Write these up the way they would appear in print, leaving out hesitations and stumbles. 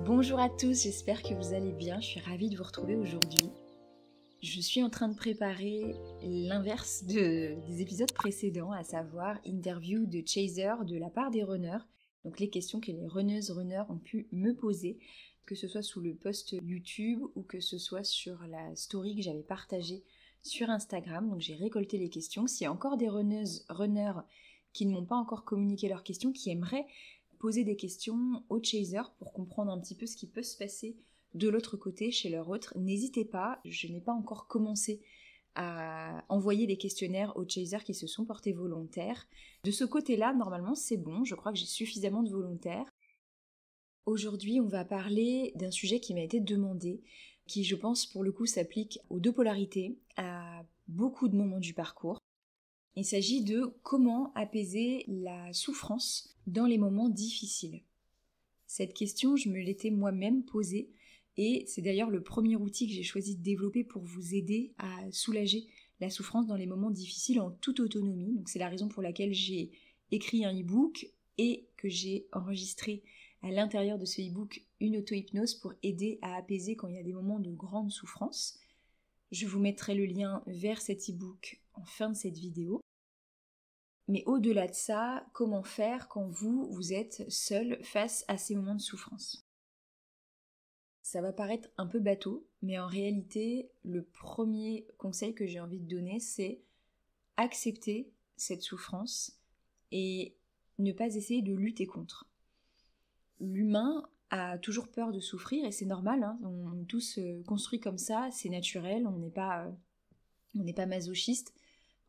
Bonjour à tous, j'espère que vous allez bien, je suis ravie de vous retrouver aujourd'hui. Je suis en train de préparer l'inverse des épisodes précédents, à savoir interview de chaser de la part des runners, donc les questions que les runners ont pu me poser, que ce soit sous le post YouTube ou que ce soit sur la story que j'avais partagée sur Instagram. Donc j'ai récolté les questions. S'il y a encore des runners qui ne m'ont pas encore communiqué leurs questions, qui aimeraient poser des questions aux chasers pour comprendre un petit peu ce qui peut se passer de l'autre côté chez leur autre, n'hésitez pas, je n'ai pas encore commencé à envoyer les questionnaires aux chasers qui se sont portés volontaires. De ce côté-là, normalement c'est bon, je crois que j'ai suffisamment de volontaires. Aujourd'hui, on va parler d'un sujet qui m'a été demandé, qui je pense pour le coup s'applique aux deux polarités, à beaucoup de moments du parcours. Il s'agit de comment apaiser la souffrance dans les moments difficiles. Cette question, je me l'étais moi-même posée et c'est d'ailleurs le premier outil que j'ai choisi de développer pour vous aider à soulager la souffrance dans les moments difficiles en toute autonomie. Donc c'est la raison pour laquelle j'ai écrit un e-book et que j'ai enregistré à l'intérieur de ce e-book une auto-hypnose pour aider à apaiser quand il y a des moments de grande souffrance. Je vous mettrai le lien vers cet e-book en fin de cette vidéo. Mais au-delà de ça, comment faire quand vous êtes seul face à ces moments de souffrance ? Ça va paraître un peu bateau, mais en réalité, le premier conseil que j'ai envie de donner, c'est accepter cette souffrance et ne pas essayer de lutter contre. L'humain a toujours peur de souffrir et c'est normal, hein, on est tous construits comme ça, c'est naturel, on n'est pas masochiste.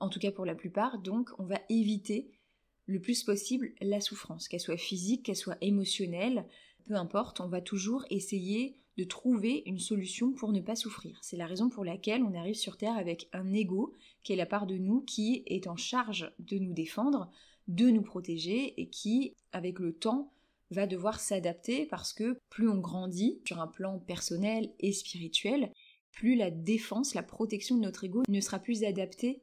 En tout cas pour la plupart, donc on va éviter le plus possible la souffrance, qu'elle soit physique, qu'elle soit émotionnelle, peu importe, on va toujours essayer de trouver une solution pour ne pas souffrir. C'est la raison pour laquelle on arrive sur Terre avec un ego, qui est la part de nous qui est en charge de nous défendre, de nous protéger et qui, avec le temps, va devoir s'adapter parce que plus on grandit sur un plan personnel et spirituel, plus la défense, la protection de notre ego ne sera plus adaptée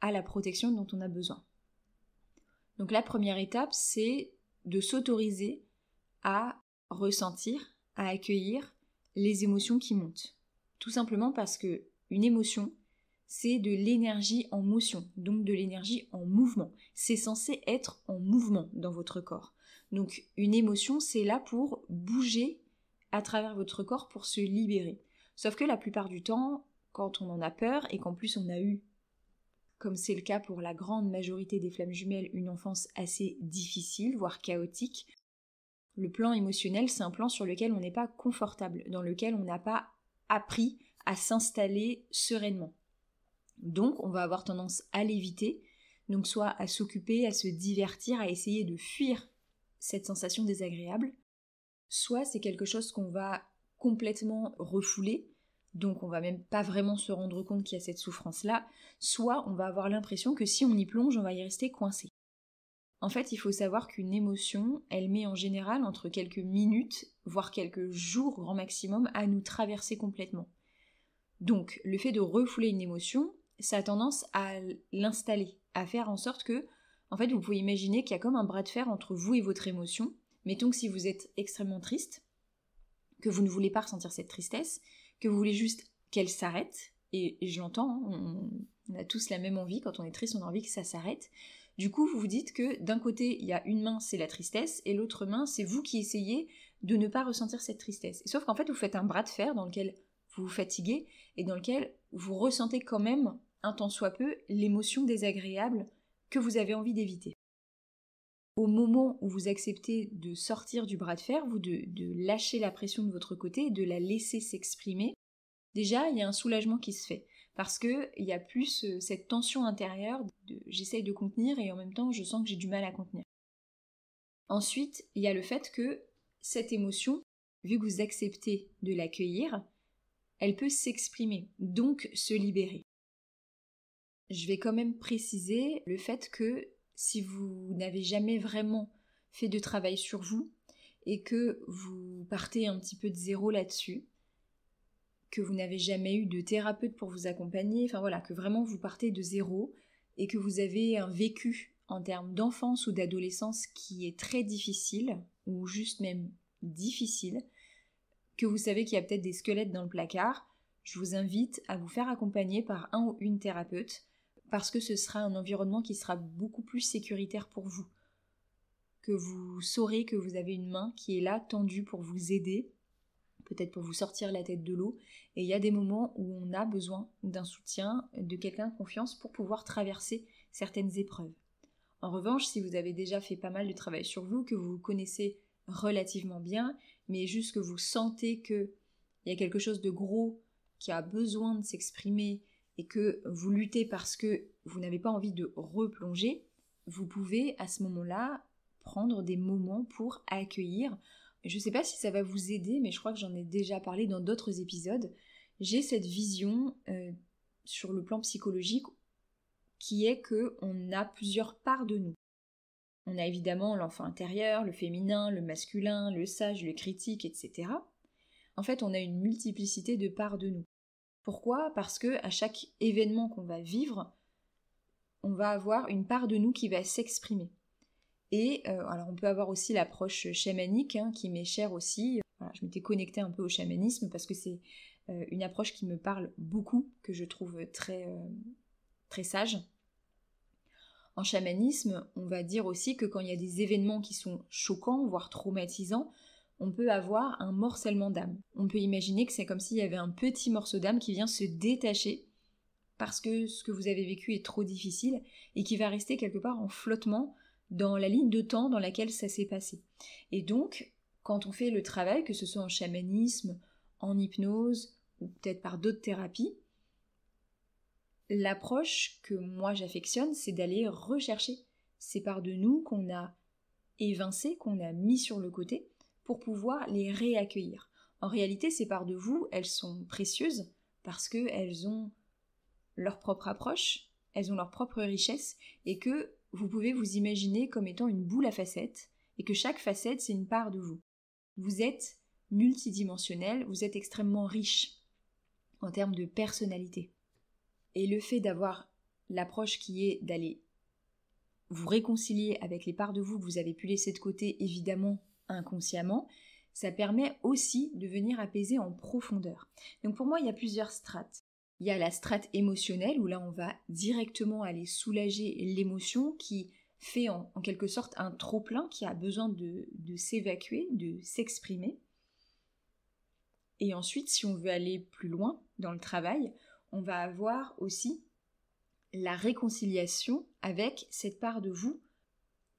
à la protection dont on a besoin. Donc la première étape, c'est de s'autoriser à ressentir, à accueillir les émotions qui montent. Tout simplement parce que une émotion, c'est de l'énergie en motion, donc de l'énergie en mouvement. C'est censé être en mouvement dans votre corps. Donc une émotion, c'est là pour bouger à travers votre corps pour se libérer. Sauf que la plupart du temps, quand on en a peur et qu'en plus on a eu, comme c'est le cas pour la grande majorité des flammes jumelles, une enfance assez difficile, voire chaotique, le plan émotionnel, c'est un plan sur lequel on n'est pas confortable, dans lequel on n'a pas appris à s'installer sereinement. Donc, on va avoir tendance à l'éviter, donc soit à s'occuper, à se divertir, à essayer de fuir cette sensation désagréable, soit c'est quelque chose qu'on va complètement refouler, donc on va même pas vraiment se rendre compte qu'il y a cette souffrance-là, soit on va avoir l'impression que si on y plonge, on va y rester coincé. En fait, il faut savoir qu'une émotion, elle met en général entre quelques minutes, voire quelques jours grand maximum, à nous traverser complètement. Donc, le fait de refouler une émotion, ça a tendance à l'installer, à faire en sorte que, en fait, vous pouvez imaginer qu'il y a comme un bras de fer entre vous et votre émotion. Mettons que si vous êtes extrêmement triste, que vous ne voulez pas ressentir cette tristesse, que vous voulez juste qu'elle s'arrête, et je l'entends, hein, on a tous la même envie, quand on est triste, on a envie que ça s'arrête. Du coup, vous vous dites que d'un côté, il y a une main, c'est la tristesse, et l'autre main, c'est vous qui essayez de ne pas ressentir cette tristesse. Sauf qu'en fait, vous faites un bras de fer dans lequel vous vous fatiguez, et dans lequel vous ressentez quand même, un tant soit peu, l'émotion désagréable que vous avez envie d'éviter. Au moment où vous acceptez de sortir du bras de fer, de lâcher la pression de votre côté, de la laisser s'exprimer, déjà, il y a un soulagement qui se fait. Parce qu'il y a plus cette tension intérieure j'essaye de contenir et en même temps, je sens que j'ai du mal à contenir. Ensuite, il y a le fait que cette émotion, vu que vous acceptez de l'accueillir, elle peut s'exprimer, donc se libérer. Je vais quand même préciser le fait que si vous n'avez jamais vraiment fait de travail sur vous et que vous partez un petit peu de zéro là-dessus, que vous n'avez jamais eu de thérapeute pour vous accompagner, enfin voilà, que vraiment vous partez de zéro et que vous avez un vécu en termes d'enfance ou d'adolescence qui est très difficile, ou juste même difficile, que vous savez qu'il y a peut-être des squelettes dans le placard, je vous invite à vous faire accompagner par un ou une thérapeute parce que ce sera un environnement qui sera beaucoup plus sécuritaire pour vous. Que vous saurez que vous avez une main qui est là tendue pour vous aider, peut-être pour vous sortir la tête de l'eau. Et il y a des moments où on a besoin d'un soutien, de quelqu'un de confiance pour pouvoir traverser certaines épreuves. En revanche, si vous avez déjà fait pas mal de travail sur vous, que vous vous connaissez relativement bien, mais juste que vous sentez qu'il y a quelque chose de gros qui a besoin de s'exprimer et que vous luttez parce que vous n'avez pas envie de replonger, vous pouvez à ce moment-là prendre des moments pour accueillir. Je ne sais pas si ça va vous aider, mais je crois que j'en ai déjà parlé dans d'autres épisodes. J'ai cette vision sur le plan psychologique qui est qu'on a plusieurs parts de nous. On a évidemment l'enfant intérieur, le féminin, le masculin, le sage, le critique, etc. En fait, on a une multiplicité de parts de nous. Pourquoi ? Parce que à chaque événement qu'on va vivre, on va avoir une part de nous qui va s'exprimer. Et alors on peut avoir aussi l'approche chamanique qui m'est chère aussi. Voilà, je m'étais connectée un peu au chamanisme parce que c'est une approche qui me parle beaucoup, que je trouve très, très sage. En chamanisme, on va dire aussi que quand il y a des événements qui sont choquants, voire traumatisants, on peut avoir un morcellement d'âme. On peut imaginer que c'est comme s'il y avait un petit morceau d'âme qui vient se détacher parce que ce que vous avez vécu est trop difficile et qui va rester quelque part en flottement dans la ligne de temps dans laquelle ça s'est passé. Et donc, quand on fait le travail, que ce soit en chamanisme, en hypnose, ou peut-être par d'autres thérapies, l'approche que moi j'affectionne, c'est d'aller rechercher ces parts de nous qu'on a évincées, qu'on a mis sur le côté, pour pouvoir les réaccueillir. En réalité, ces parts de vous, elles sont précieuses parce qu'elles ont leur propre approche, elles ont leur propre richesse, et que vous pouvez vous imaginer comme étant une boule à facettes, et que chaque facette, c'est une part de vous. Vous êtes multidimensionnel, vous êtes extrêmement riche en termes de personnalité. Et le fait d'avoir l'approche qui est d'aller vous réconcilier avec les parts de vous que vous avez pu laisser de côté, évidemment, inconsciemment, ça permet aussi de venir apaiser en profondeur. Donc pour moi, il y a plusieurs strates. Il y a la strate émotionnelle, où là on va directement aller soulager l'émotion qui fait en quelque sorte un trop-plein qui a besoin de s'évacuer, de s'exprimer. Et ensuite, si on veut aller plus loin dans le travail, on va avoir aussi la réconciliation avec cette part de vous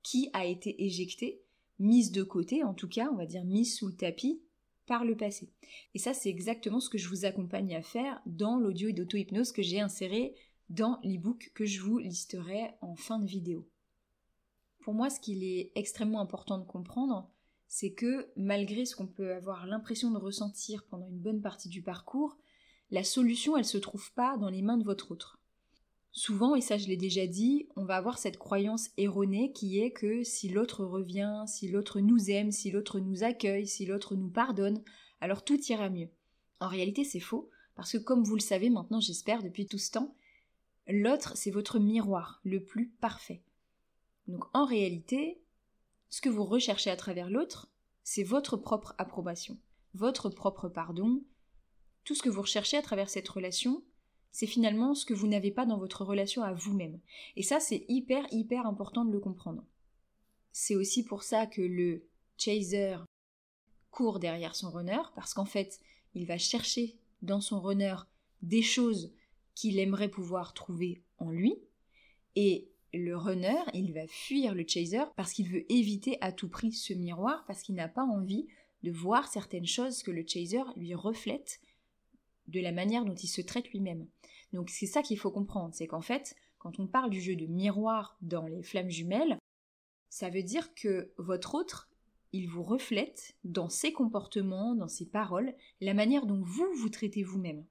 qui a été éjectée, mise de côté, en tout cas, on va dire mise sous le tapis, par le passé. Et ça, c'est exactement ce que je vous accompagne à faire dans l'audio et d'auto-hypnose que j'ai inséré dans l'e-book que je vous listerai en fin de vidéo. Pour moi, ce qu'il est extrêmement important de comprendre, c'est que malgré ce qu'on peut avoir l'impression de ressentir pendant une bonne partie du parcours, la solution, elle se trouve pas dans les mains de votre autre. Souvent, et ça je l'ai déjà dit, on va avoir cette croyance erronée qui est que si l'autre revient, si l'autre nous aime, si l'autre nous accueille, si l'autre nous pardonne, alors tout ira mieux. En réalité, c'est faux, parce que comme vous le savez maintenant, j'espère, depuis tout ce temps, l'autre, c'est votre miroir, le plus parfait. Donc en réalité, ce que vous recherchez à travers l'autre, c'est votre propre approbation, votre propre pardon. Tout ce que vous recherchez à travers cette relation, c'est finalement ce que vous n'avez pas dans votre relation à vous-même. Et ça, c'est hyper important de le comprendre. C'est aussi pour ça que le chaser court derrière son runner, parce qu'en fait, il va chercher dans son runner des choses qu'il aimerait pouvoir trouver en lui, et le runner, il va fuir le chaser parce qu'il veut éviter à tout prix ce miroir, parce qu'il n'a pas envie de voir certaines choses que le chaser lui reflète de la manière dont il se traite lui-même. Donc c'est ça qu'il faut comprendre, c'est qu'en fait, quand on parle du jeu de miroir dans les flammes jumelles, ça veut dire que votre autre, il vous reflète dans ses comportements, dans ses paroles, la manière dont vous vous traitez vous-même.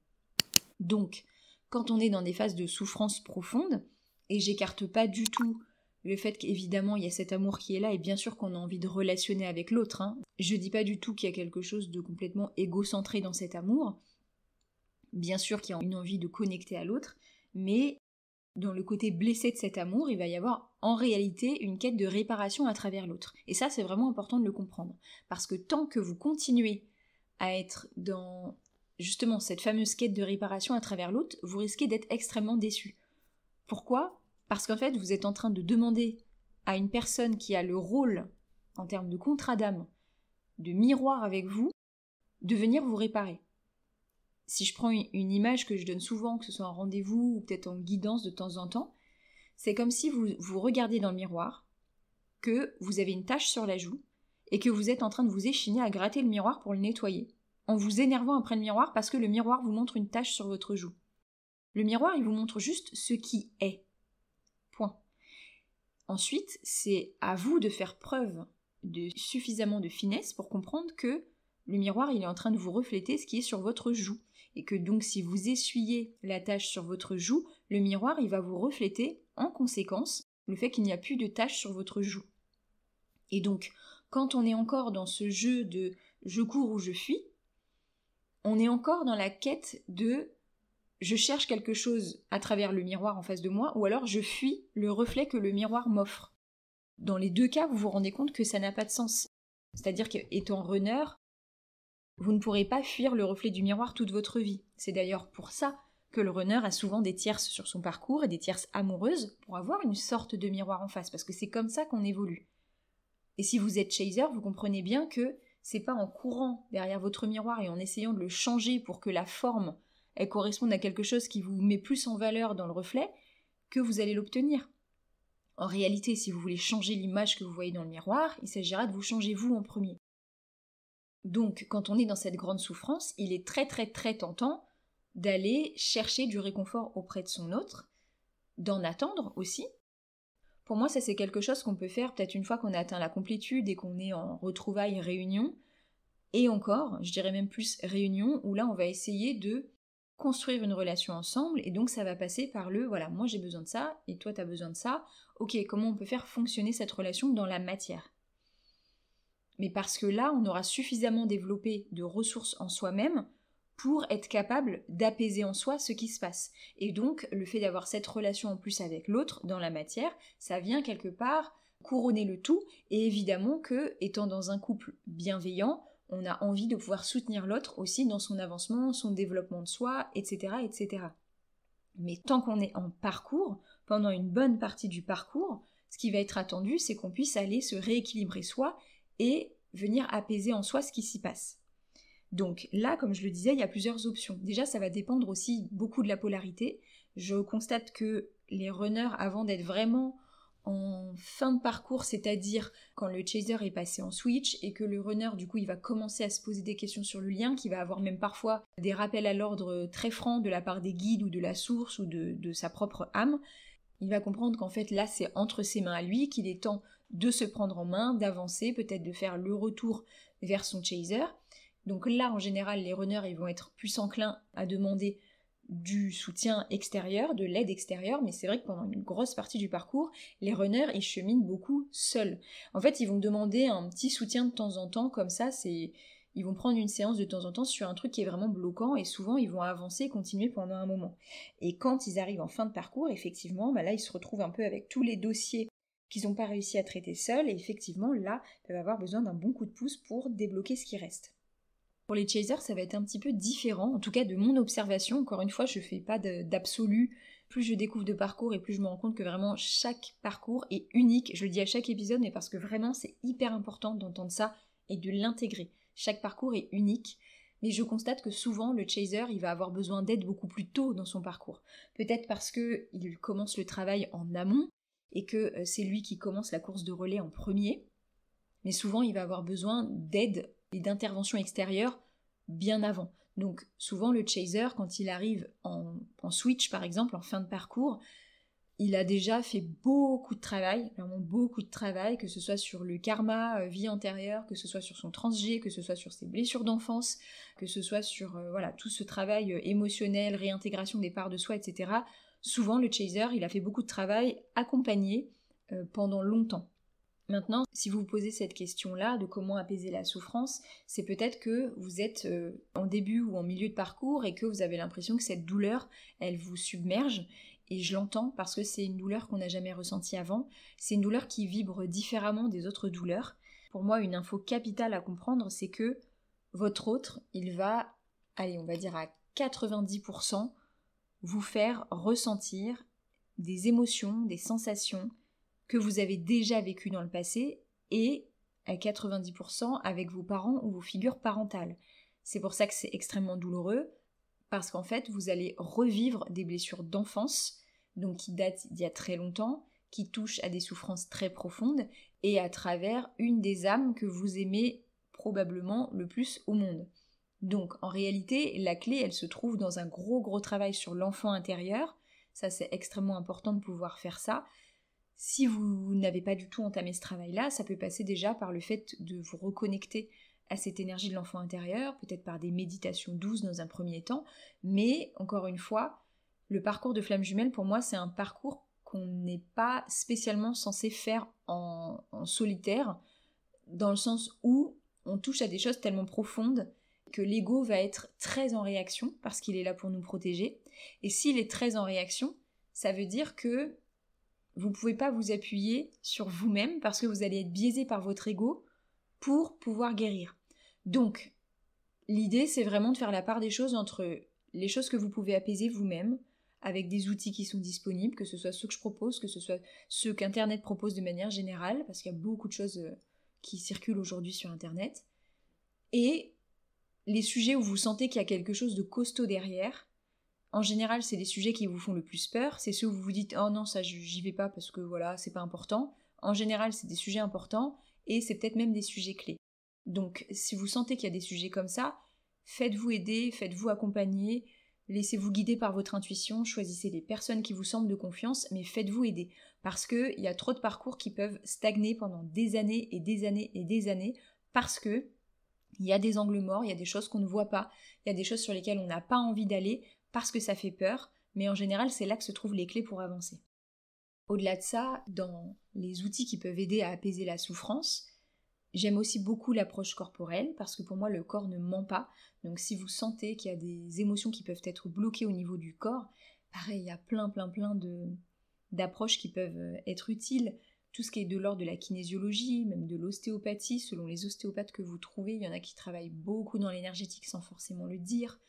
Donc, quand on est dans des phases de souffrance profonde, et j'écarte pas du tout le fait qu'évidemment il y a cet amour qui est là, et bien sûr qu'on a envie de relationner avec l'autre, je dis pas du tout qu'il y a quelque chose de complètement égocentré dans cet amour. Bien sûr qu'il y a une envie de connecter à l'autre, mais dans le côté blessé de cet amour, il va y avoir en réalité une quête de réparation à travers l'autre. Et ça, c'est vraiment important de le comprendre. Parce que tant que vous continuez à être dans justement cette fameuse quête de réparation à travers l'autre, vous risquez d'être extrêmement déçu. Pourquoi ? Parce qu'en fait, vous êtes en train de demander à une personne qui a le rôle, en termes de contrat d'âme, de miroir avec vous, de venir vous réparer. Si je prends une image que je donne souvent, que ce soit en rendez-vous ou peut-être en guidance de temps en temps, c'est comme si vous regardiez dans le miroir, que vous avez une tache sur la joue, et que vous êtes en train de vous échiner à gratter le miroir pour le nettoyer, en vous énervant après le miroir parce que le miroir vous montre une tache sur votre joue. Le miroir, il vous montre juste ce qui est. Point. Ensuite, c'est à vous de faire preuve de suffisamment de finesse pour comprendre que le miroir, il est en train de vous refléter ce qui est sur votre joue. Et que donc, si vous essuyez la tache sur votre joue, le miroir, il va vous refléter, en conséquence, le fait qu'il n'y a plus de tache sur votre joue. Et donc, quand on est encore dans ce jeu de « je cours ou je fuis », on est encore dans la quête de « je cherche quelque chose à travers le miroir en face de moi » ou alors « je fuis le reflet que le miroir m'offre ». Dans les deux cas, vous vous rendez compte que ça n'a pas de sens. C'est-à-dire qu'étant runner, vous ne pourrez pas fuir le reflet du miroir toute votre vie. C'est d'ailleurs pour ça que le runner a souvent des tierces sur son parcours et des tierces amoureuses pour avoir une sorte de miroir en face, parce que c'est comme ça qu'on évolue. Et si vous êtes chaser, vous comprenez bien que c'est pas en courant derrière votre miroir et en essayant de le changer pour que la forme elle corresponde à quelque chose qui vous met plus en valeur dans le reflet que vous allez l'obtenir. En réalité, si vous voulez changer l'image que vous voyez dans le miroir, il s'agira de vous changer vous en premier. Donc, quand on est dans cette grande souffrance, il est très très très tentant d'aller chercher du réconfort auprès de son autre, d'en attendre aussi. Pour moi, ça c'est quelque chose qu'on peut faire peut-être une fois qu'on a atteint la complétude et qu'on est en retrouvailles réunion, et encore, je dirais même plus réunion, où là on va essayer de construire une relation ensemble, et donc ça va passer par le « voilà, moi j'ai besoin de ça, et toi t'as besoin de ça, ok, comment on peut faire fonctionner cette relation dans la matière ?» Mais parce que là, on aura suffisamment développé de ressources en soi-même pour être capable d'apaiser en soi ce qui se passe. Et donc, le fait d'avoir cette relation en plus avec l'autre dans la matière, ça vient quelque part couronner le tout, et évidemment que, étant dans un couple bienveillant, on a envie de pouvoir soutenir l'autre aussi dans son avancement, son développement de soi, etc., etc. Mais tant qu'on est en parcours, pendant une bonne partie du parcours, ce qui va être attendu, c'est qu'on puisse aller se rééquilibrer soi et venir apaiser en soi ce qui s'y passe. Donc là, comme je le disais, il y a plusieurs options. Déjà, ça va dépendre aussi beaucoup de la polarité. Je constate que les runners, avant d'être vraiment en fin de parcours, c'est-à-dire quand le chaser est passé en switch et que le runner, du coup, il va commencer à se poser des questions sur le lien, qui va avoir même parfois des rappels à l'ordre très francs de la part des guides ou de la source ou de sa propre âme, il va comprendre qu'en fait là, c'est entre ses mains à lui, qu'il est temps de se prendre en main, d'avancer, peut-être de faire le retour vers son chaser. Donc là, en général, les runners, ils vont être plus enclins à demander du soutien extérieur, de l'aide extérieure, mais c'est vrai que pendant une grosse partie du parcours, les runners, ils cheminent beaucoup seuls. En fait, ils vont demander un petit soutien de temps en temps, comme ça, ils vont prendre une séance de temps en temps sur un truc qui est vraiment bloquant, et souvent, ils vont avancer et continuer pendant un moment. Et quand ils arrivent en fin de parcours, effectivement, là, ils se retrouvent un peu avec tous les dossiers qu'ils n'ont pas réussi à traiter seuls, et effectivement, là, ils peuvent avoir besoin d'un bon coup de pouce pour débloquer ce qui reste. Pour les chasers, ça va être un petit peu différent, en tout cas de mon observation. Encore une fois, je ne fais pas d'absolu. Plus je découvre de parcours et plus je me rends compte que vraiment chaque parcours est unique. Je le dis à chaque épisode, mais parce que vraiment c'est hyper important d'entendre ça et de l'intégrer. Chaque parcours est unique, mais je constate que souvent le chaser, il va avoir besoin d'aide beaucoup plus tôt dans son parcours. Peut-être parce qu'il commence le travail en amont et que c'est lui qui commence la course de relais en premier, mais souvent il va avoir besoin d'aide et d'intervention extérieure bien avant. Donc souvent le chaser, quand il arrive en switch par exemple, en fin de parcours, il a déjà fait beaucoup de travail, vraiment beaucoup de travail, que ce soit sur le karma, vie antérieure, que ce soit sur son transg, que ce soit sur ses blessures d'enfance, que ce soit sur tout ce travail émotionnel, réintégration des parts de soi, etc. Souvent le chaser, il a fait beaucoup de travail accompagné pendant longtemps. Maintenant, si vous vous posez cette question-là de comment apaiser la souffrance, c'est peut-être que vous êtes en début ou en milieu de parcours et que vous avez l'impression que cette douleur, elle vous submerge. Et je l'entends parce que c'est une douleur qu'on n'a jamais ressentie avant. C'est une douleur qui vibre différemment des autres douleurs. Pour moi, une info capitale à comprendre, c'est que votre autre, il va, allez, on va dire à 90%, vous faire ressentir des émotions, des sensations que vous avez déjà vécues dans le passé et à 90% avec vos parents ou vos figures parentales. C'est pour ça que c'est extrêmement douloureux, parce qu'en fait, vous allez revivre des blessures d'enfance, donc qui datent d'il y a très longtemps, qui touchent à des souffrances très profondes, et à travers une des âmes que vous aimez probablement le plus au monde. Donc, en réalité, la clé, elle se trouve dans un gros travail sur l'enfant intérieur. Ça, c'est extrêmement important de pouvoir faire ça. Si vous n'avez pas du tout entamé ce travail-là, ça peut passer déjà par le fait de vous reconnecter à cette énergie de l'enfant intérieur, peut-être par des méditations douces dans un premier temps, mais encore une fois, le parcours de flamme jumelle, pour moi, c'est un parcours qu'on n'est pas spécialement censé faire en solitaire, dans le sens où on touche à des choses tellement profondes que l'ego va être très en réaction, parce qu'il est là pour nous protéger, et s'il est très en réaction, ça veut dire que vous ne pouvez pas vous appuyer sur vous-même, parce que vous allez être biaisé par votre ego pour pouvoir guérir. Donc, l'idée, c'est vraiment de faire la part des choses entre les choses que vous pouvez apaiser vous-même, avec des outils qui sont disponibles, que ce soit ceux que je propose, que ce soit ceux qu'Internet propose de manière générale, parce qu'il y a beaucoup de choses qui circulent aujourd'hui sur Internet, et les sujets où vous sentez qu'il y a quelque chose de costaud derrière. En général, c'est les sujets qui vous font le plus peur, c'est ceux où vous vous dites « Oh non, ça j'y vais pas parce que voilà, c'est pas important ». En général, c'est des sujets importants, et c'est peut-être même des sujets clés. Donc, si vous sentez qu'il y a des sujets comme ça, faites-vous aider, faites-vous accompagner, laissez-vous guider par votre intuition, choisissez les personnes qui vous semblent de confiance, mais faites-vous aider. Parce qu'il y a trop de parcours qui peuvent stagner pendant des années et des années et des années, parce que il y a des angles morts, il y a des choses qu'on ne voit pas, il y a des choses sur lesquelles on n'a pas envie d'aller, parce que ça fait peur, mais en général, c'est là que se trouvent les clés pour avancer. Au-delà de ça, dans les outils qui peuvent aider à apaiser la souffrance, j'aime aussi beaucoup l'approche corporelle, parce que pour moi, le corps ne ment pas. Donc si vous sentez qu'il y a des émotions qui peuvent être bloquées au niveau du corps, pareil, il y a plein d'approches qui peuvent être utiles. Tout ce qui est de l'ordre de la kinésiologie, même de l'ostéopathie, selon les ostéopathes que vous trouvez, il y en a qui travaillent beaucoup dans l'énergétique sans forcément le dire.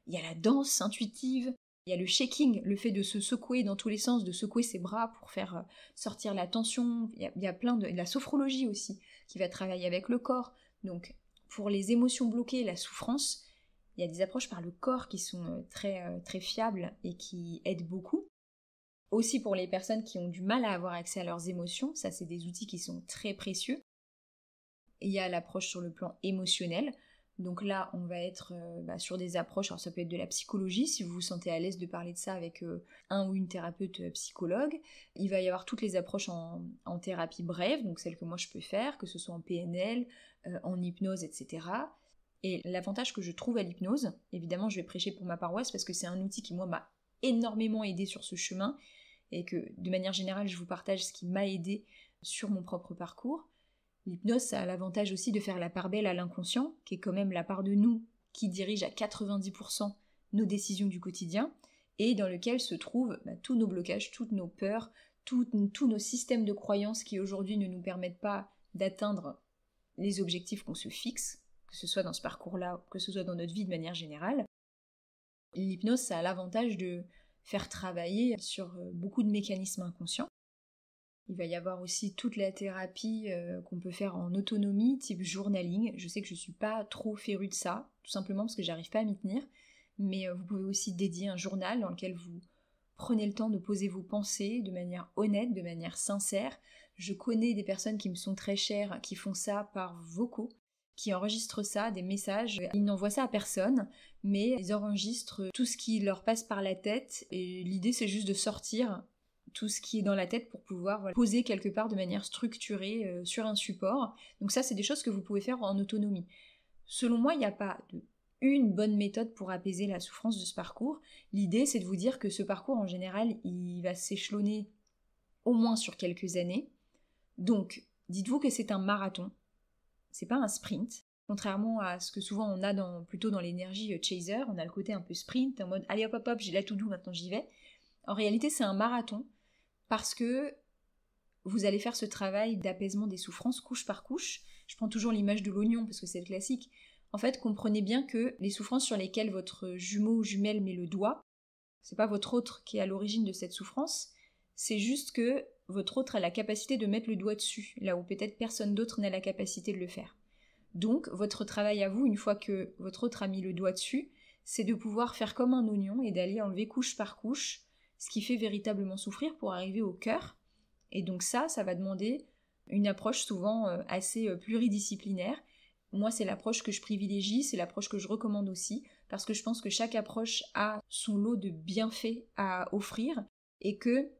Il y a la danse intuitive, il y a le shaking, le fait de se secouer dans tous les sens, de secouer ses bras pour faire sortir la tension. Il y a plein de la sophrologie aussi, qui va travailler avec le corps. Donc, pour les émotions bloquées, la souffrance, il y a des approches par le corps qui sont très fiables et qui aident beaucoup. Aussi pour les personnes qui ont du mal à avoir accès à leurs émotions, ça c'est des outils qui sont très précieux. Et il y a l'approche sur le plan émotionnel. Donc là, on va être sur des approches, alors ça peut être de la psychologie, si vous vous sentez à l'aise de parler de ça avec un ou une thérapeute psychologue. Il va y avoir toutes les approches en thérapie brève, donc celles que moi je peux faire, que ce soit en PNL, en hypnose, etc. Et l'avantage que je trouve à l'hypnose, évidemment je vais prêcher pour ma paroisse parce que c'est un outil qui moi m'a énormément aidé sur ce chemin, et que de manière générale je vous partage ce qui m'a aidé sur mon propre parcours. L'hypnose, ça a l'avantage aussi de faire la part belle à l'inconscient, qui est quand même la part de nous qui dirige à 90% nos décisions du quotidien, et dans lequel se trouvent tous nos blocages, toutes nos peurs, tous nos systèmes de croyances qui aujourd'hui ne nous permettent pas d'atteindre les objectifs qu'on se fixe, que ce soit dans ce parcours-là, que ce soit dans notre vie de manière générale. L'hypnose, ça a l'avantage de faire travailler sur beaucoup de mécanismes inconscients. Il va y avoir aussi toute la thérapie qu'on peut faire en autonomie, type journaling. Je sais que je suis pas trop férue de ça, tout simplement parce que j'arrive pas à m'y tenir. Mais vous pouvez aussi dédier un journal dans lequel vous prenez le temps de poser vos pensées de manière honnête, de manière sincère. Je connais des personnes qui me sont très chères, qui font ça par vocaux, qui enregistrent ça, des messages. Ils n'envoient ça à personne, mais ils enregistrent tout ce qui leur passe par la tête. Et l'idée, c'est juste de sortir tout ce qui est dans la tête pour pouvoir poser quelque part de manière structurée sur un support. Donc ça, c'est des choses que vous pouvez faire en autonomie. Selon moi, il n'y a pas une bonne méthode pour apaiser la souffrance de ce parcours. L'idée, c'est de vous dire que ce parcours, en général, il va s'échelonner au moins sur quelques années. Donc, dites-vous que c'est un marathon. C'est pas un sprint. Contrairement à ce que souvent on a plutôt dans l'énergie chaser, on a le côté un peu sprint, en mode allez hop hop hop, j'ai la to-do, maintenant j'y vais. En réalité, c'est un marathon parce que vous allez faire ce travail d'apaisement des souffrances couche par couche. Je prends toujours l'image de l'oignon parce que c'est le classique. En fait, comprenez bien que les souffrances sur lesquelles votre jumeau ou jumelle met le doigt, c'est pas votre autre qui est à l'origine de cette souffrance, c'est juste que votre autre a la capacité de mettre le doigt dessus, là où peut-être personne d'autre n'a la capacité de le faire. Donc, votre travail à vous, une fois que votre autre a mis le doigt dessus, c'est de pouvoir faire comme un oignon et d'aller enlever couche par couche ce qui fait véritablement souffrir pour arriver au cœur. Et donc ça va demander une approche souvent assez pluridisciplinaire. Moi, c'est l'approche que je privilégie, c'est l'approche que je recommande aussi, parce que je pense que chaque approche a son lot de bienfaits à offrir, et que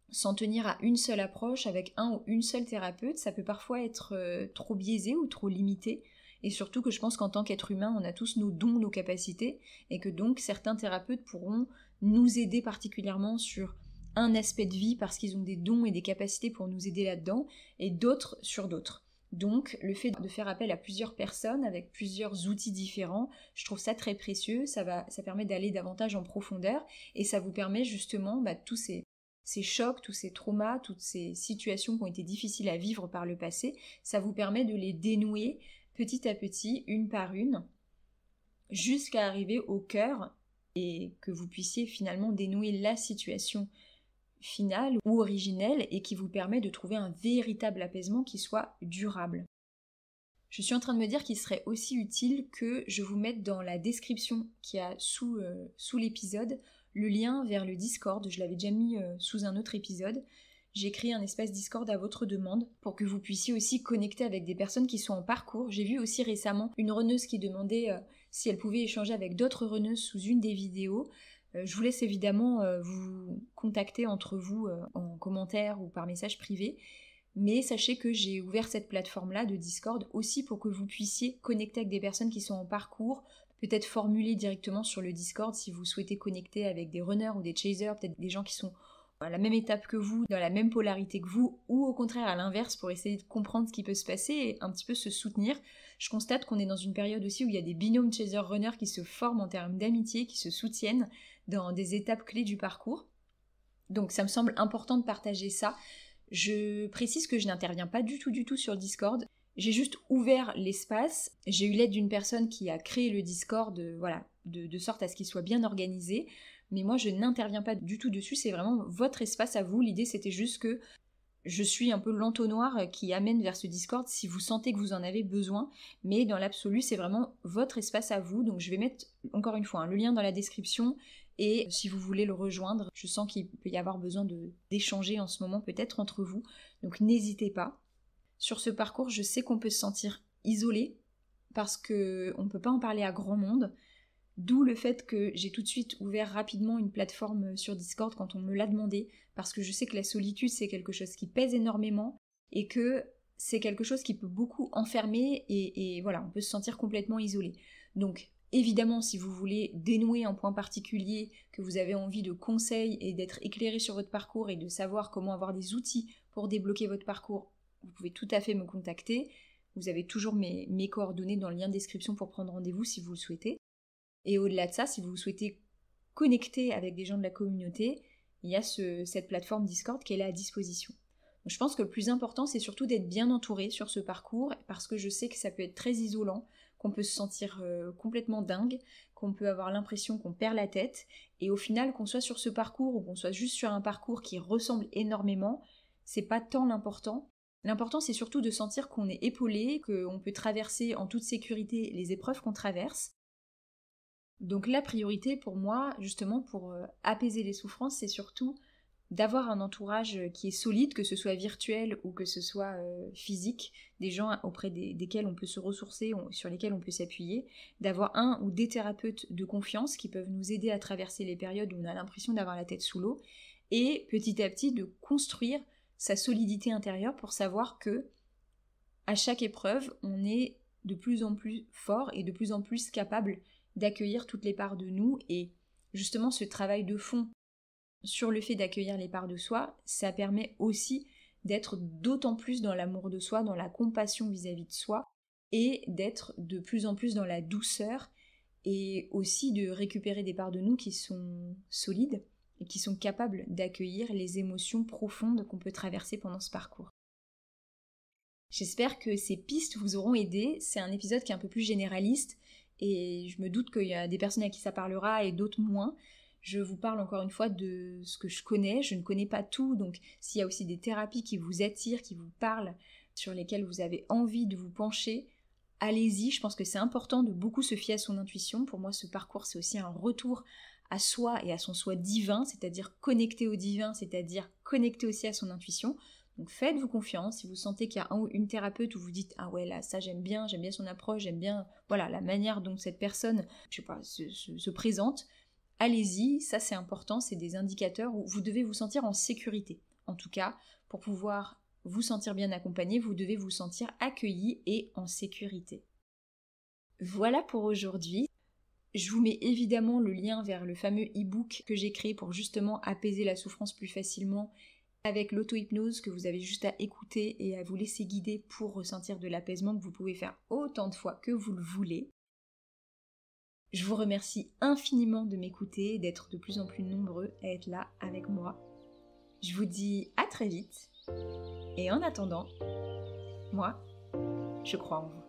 s'en tenir à une seule approche avec un ou une seule thérapeute, ça peut parfois être trop biaisé ou trop limité, et surtout que je pense qu'en tant qu'être humain, on a tous nos dons, nos capacités, et que donc certains thérapeutes pourront nous aider particulièrement sur un aspect de vie parce qu'ils ont des dons et des capacités pour nous aider là-dedans, et d'autres sur d'autres. Donc le fait de faire appel à plusieurs personnes avec plusieurs outils différents, je trouve ça très précieux, ça permet d'aller davantage en profondeur, et ça vous permet justement tous ces chocs, tous ces traumas, toutes ces situations qui ont été difficiles à vivre par le passé, ça vous permet de les dénouer petit à petit, une par une, jusqu'à arriver au cœur, et que vous puissiez finalement dénouer la situation finale ou originelle, et qui vous permet de trouver un véritable apaisement qui soit durable. Je suis en train de me dire qu'il serait aussi utile que je vous mette dans la description qu'il y a sous l'épisode le lien vers le Discord. Je l'avais déjà mis sous un autre épisode. J'ai créé un espace Discord à votre demande pour que vous puissiez aussi connecter avec des personnes qui sont en parcours. J'ai vu aussi récemment une runneuse qui demandait si elle pouvait échanger avec d'autres runneuses sous une des vidéos. Je vous laisse évidemment vous contacter entre vous en commentaire ou par message privé. Mais sachez que j'ai ouvert cette plateforme-là de Discord aussi pour que vous puissiez connecter avec des personnes qui sont en parcours, peut-être formuler directement sur le Discord si vous souhaitez connecter avec des runners ou des chasers, peut-être des gens qui sont à la même étape que vous, dans la même polarité que vous, ou au contraire à l'inverse pour essayer de comprendre ce qui peut se passer et un petit peu se soutenir. Je constate qu'on est dans une période aussi où il y a des binômes chaser-runners qui se forment en termes d'amitié, qui se soutiennent dans des étapes clés du parcours. Donc ça me semble important de partager ça. Je précise que je n'interviens pas du tout sur Discord. J'ai juste ouvert l'espace. J'ai eu l'aide d'une personne qui a créé le Discord, de sorte à ce qu'il soit bien organisé. Mais moi, je n'interviens pas du tout dessus. C'est vraiment votre espace à vous. L'idée, c'était juste que je suis un peu l'entonnoir qui amène vers ce Discord si vous sentez que vous en avez besoin. Mais dans l'absolu, c'est vraiment votre espace à vous. Donc je vais mettre, encore une fois, le lien dans la description. Et si vous voulez le rejoindre, je sens qu'il peut y avoir besoin d'échanger en ce moment peut-être entre vous. Donc n'hésitez pas. Sur ce parcours, je sais qu'on peut se sentir isolé parce qu'on ne peut pas en parler à grand monde. D'où le fait que j'ai tout de suite ouvert rapidement une plateforme sur Discord quand on me l'a demandé, parce que je sais que la solitude c'est quelque chose qui pèse énormément et que c'est quelque chose qui peut beaucoup enfermer et voilà, on peut se sentir complètement isolé. Donc évidemment, si vous voulez dénouer un point particulier, que vous avez envie de conseils et d'être éclairé sur votre parcours et de savoir comment avoir des outils pour débloquer votre parcours, vous pouvez tout à fait me contacter. Vous avez toujours mes coordonnées dans le lien de description pour prendre rendez-vous si vous le souhaitez. Et au-delà de ça, si vous souhaitez connecter avec des gens de la communauté, il y a cette plateforme Discord qui est là à disposition. Donc je pense que le plus important, c'est surtout d'être bien entouré sur ce parcours, parce que je sais que ça peut être très isolant, qu'on peut se sentir complètement dingue, qu'on peut avoir l'impression qu'on perd la tête, et au final, qu'on soit sur ce parcours ou qu'on soit juste sur un parcours qui ressemble énormément, c'est pas tant l'important. L'important, c'est surtout de sentir qu'on est épaulé, qu'on peut traverser en toute sécurité les épreuves qu'on traverse. Donc la priorité pour moi, justement pour apaiser les souffrances, c'est surtout d'avoir un entourage qui est solide, que ce soit virtuel ou que ce soit physique, des gens auprès desquels on peut se ressourcer, sur lesquels on peut s'appuyer, d'avoir un ou des thérapeutes de confiance qui peuvent nous aider à traverser les périodes où on a l'impression d'avoir la tête sous l'eau, et petit à petit de construire sa solidité intérieure pour savoir que à chaque épreuve, on est de plus en plus fort et de plus en plus capable d'accueillir toutes les parts de nous, et justement ce travail de fond sur le fait d'accueillir les parts de soi, ça permet aussi d'être d'autant plus dans l'amour de soi, dans la compassion vis-à-vis de soi, et d'être de plus en plus dans la douceur, et aussi de récupérer des parts de nous qui sont solides et qui sont capables d'accueillir les émotions profondes qu'on peut traverser pendant ce parcours. J'espère que ces pistes vous auront aidé. C'est un épisode qui est un peu plus généraliste et je me doute qu'il y a des personnes à qui ça parlera et d'autres moins. Je vous parle encore une fois de ce que je connais. Je ne connais pas tout, donc s'il y a aussi des thérapies qui vous attirent, qui vous parlent, sur lesquelles vous avez envie de vous pencher, allez-y. Je pense que c'est important de beaucoup se fier à son intuition. Pour moi, ce parcours, c'est aussi un retour à soi et à son soi divin, c'est-à-dire connecté au divin, c'est-à-dire connecté aussi à son intuition. Donc faites-vous confiance. Si vous sentez qu'il y a un ou une thérapeute où vous dites « Ah ouais, là, ça j'aime bien son approche, j'aime bien voilà, la manière dont cette personne se présente », allez-y, ça c'est important, c'est des indicateurs où vous devez vous sentir en sécurité. En tout cas, pour pouvoir vous sentir bien accompagné, vous devez vous sentir accueilli et en sécurité. Voilà pour aujourd'hui. Je vous mets évidemment le lien vers le fameux e-book que j'ai créé pour justement apaiser la souffrance plus facilement avec l'auto-hypnose que vous avez juste à écouter et à vous laisser guider pour ressentir de l'apaisement que vous pouvez faire autant de fois que vous le voulez. Je vous remercie infiniment de m'écouter et d'être de plus en plus nombreux à être là avec moi. Je vous dis à très vite et en attendant, moi, je crois en vous.